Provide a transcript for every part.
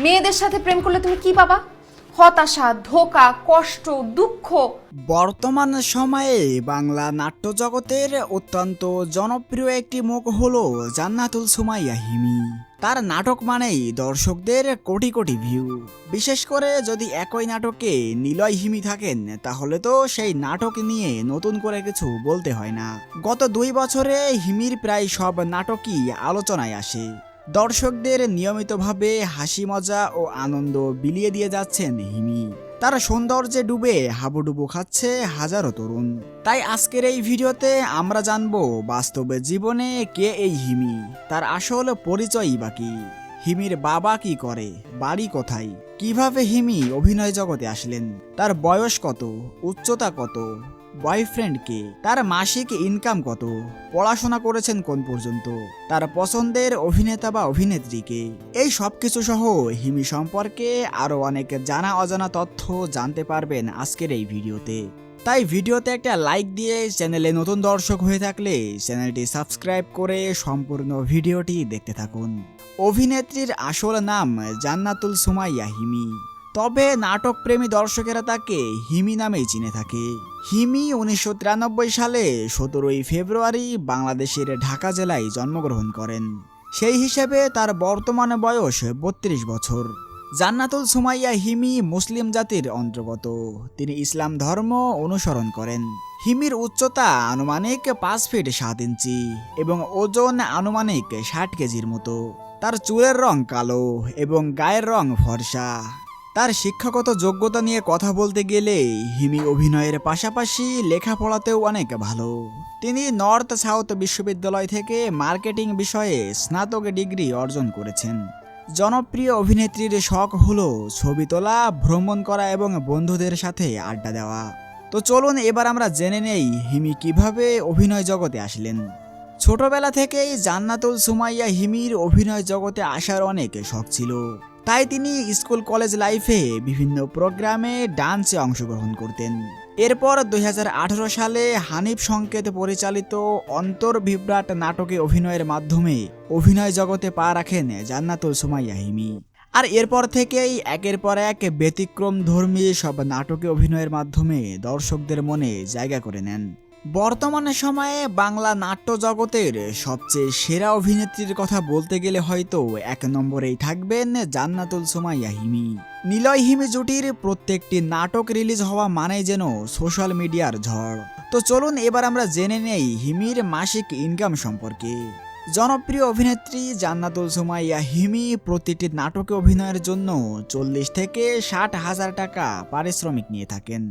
মেয়েদের সাথে প্রেম করলে তুমি কি পাবা? হতাশা, ধোঁকা, কষ্ট, দুঃখ। বর্তমান সময়ে বাংলা নাট্য জগতের অত্যন্ত জনপ্রিয় একটি মুখ হলো জান্নাতুল সুমাইয়া হিমি। তার নাটক মানেই দর্শকদের কোটি কোটি ভিউ। বিশেষ করে যদি একই নাটকে নিলয় হিমি থাকেন তাহলে তো সেই নাটক নিয়ে নতুন করে কিছু বলতে হয় না। গত 2 বছরে হিমির প্রায় সব নাটকই আলোচনায় আসে। দর্শকদের নিয়মিতভাবে হাসি মজা ও আনন্দ বিলিয়ে দিয়ে যাচ্ছেন হিমি। তার সৌন্দর্যে ডুবে হাবুডুবু খাচ্ছে হাজারো তরুণ। তাই আজকের এই ভিডিওতে আমরা জানবো বাস্তবে জীবনে কে এই হিমি, তার আসল পরিচয়ই বা কি, হিমির বাবা কি করে, বাড়ি কোথায়, কিভাবে হিমি অভিনয় জগতে আসলেন, তার বয়স কত, উচ্চতা কত, বয়ফ্রেন্ড কে, তার মাসিক ইনকাম কত, পড়াশোনা করেছেন কোন পর্যন্ত, তার পছন্দের অভিনেতা বা অভিনেত্রীকে, এই সবকিছু সহ হিমি সম্পর্কে আরো অনেক জানা অজানা তথ্য জানতে পারবেন আজকের এই ভিডিওতে। তাই ভিডিওতে একটা লাইক দিয়ে চ্যানেলে নতুন দর্শক হয়ে থাকলে চ্যানেলটি সাবস্ক্রাইব করে সম্পূর্ণ ভিডিওটি দেখতে থাকুন। অভিনেত্রীর আসল নাম জান্নাতুল সুমাইয়া হিমি, তবে নাটক প্রেমী দর্শকেরা তাকে হিমি নামেই চিনে থাকে। হিমি 1993 সালে 17 ফেব্রুয়ারি বাংলাদেশের ঢাকা জেলায় জন্মগ্রহণ করেন। সেই হিসেবে তার বর্তমানে বয়স 32 বছর। জান্নাতুল সুমাইয়া হিমি মুসলিম জাতির অন্তর্গত। তিনি ইসলাম ধর্ম অনুসরণ করেন। হিমির উচ্চতা আনুমানিক 5 ফিট 7 ইঞ্চি এবং ওজন আনুমানিক 60 কেজির মতো। তার চুলের রং কালো এবং গায়ের রং ফর্সা। তার শিক্ষাগত যোগ্যতা নিয়ে কথা বলতে গেলে হিমি অভিনয়ের পাশাপাশি লেখাপড়াতেও অনেক ভালো। তিনি নর্থ সাউথ বিশ্ববিদ্যালয় থেকে মার্কেটিং বিষয়ে স্নাতক ডিগ্রি অর্জন করেছেন। জনপ্রিয় অভিনেত্রীর শখ হলো ছবি তোলা, ভ্রমণ করা এবং বন্ধুদের সাথে আড্ডা দেওয়া। তো চলুন এবার আমরা জেনে নেই হিমি কিভাবে অভিনয় জগতে আসলেন। ছোটবেলা থেকেই জান্নাতুল সুমাইয়া হিমির অভিনয় জগতে আসার অনেক শখ ছিল। তাই তিনি স্কুল কলেজ লাইফে বিভিন্ন প্রোগ্রামে ডান্সে অংশগ্রহণ করতেন। এরপর 2018 সালে হানিফ সংকেত পরিচালিত অন্তর্বিভ্রাট নাটকে অভিনয়ের মাধ্যমে অভিনয় জগতে পা রাখেন জান্নাতুল সুমাইয়া হিমি। আর এরপর থেকেই একের পর এক ব্যতিক্রম ধর্মী সব নাটকে অভিনয়ের মাধ্যমে দর্শকদের মনে জায়গা করে নেন। বর্তমানে সময়ে বাংলা নাট্য জগতের সবচেয়ে সেরা অভিনেত্রীর কথা বলতে গেলে হয়তো 1 নম্বরেই থাকবেন জান্নাতুল সুমাইয়া হিমি। নিলয় হিমি জুটির প্রত্যেকটি নাটক রিলিজ হওয়া মানেই যেন সোশ্যাল মিডিয়ার ঝড়। তো চলুন এবার আমরা জেনে নেই হিমির মাসিক ইনকাম সম্পর্কে। জনপ্রিয় অভিনেত্রী জান্নাতুল সুমাইয়া হিমি প্রতিটি নাটকে অভিনয়ের জন্য 40 থেকে 60 হাজার টাকা পারিশ্রমিক নিয়ে থাকেন।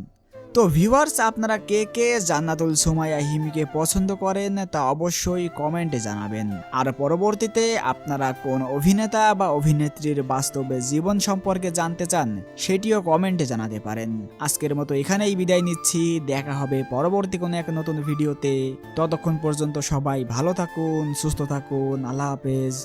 তো ভিউয়ার্স, আপনারা কে কে জান্নাতুল সুমাইয়া হিমিকে পছন্দ করেন তা অবশ্যই কমেন্টে জানাবেন। আর পরবর্তীতে আপনারা কোন অভিনেতা বা অভিনেত্রীর বাস্তবে জীবন সম্পর্কে জানতে চান সেটিও কমেন্টে জানাতে পারেন। আজকের মতো এখানেই বিদায় নিচ্ছি, দেখা হবে পরবর্তী কোনো এক নতুন ভিডিওতে। ততক্ষণ পর্যন্ত সবাই ভালো থাকুন, সুস্থ থাকুন, আল্লাহ হাফেজ।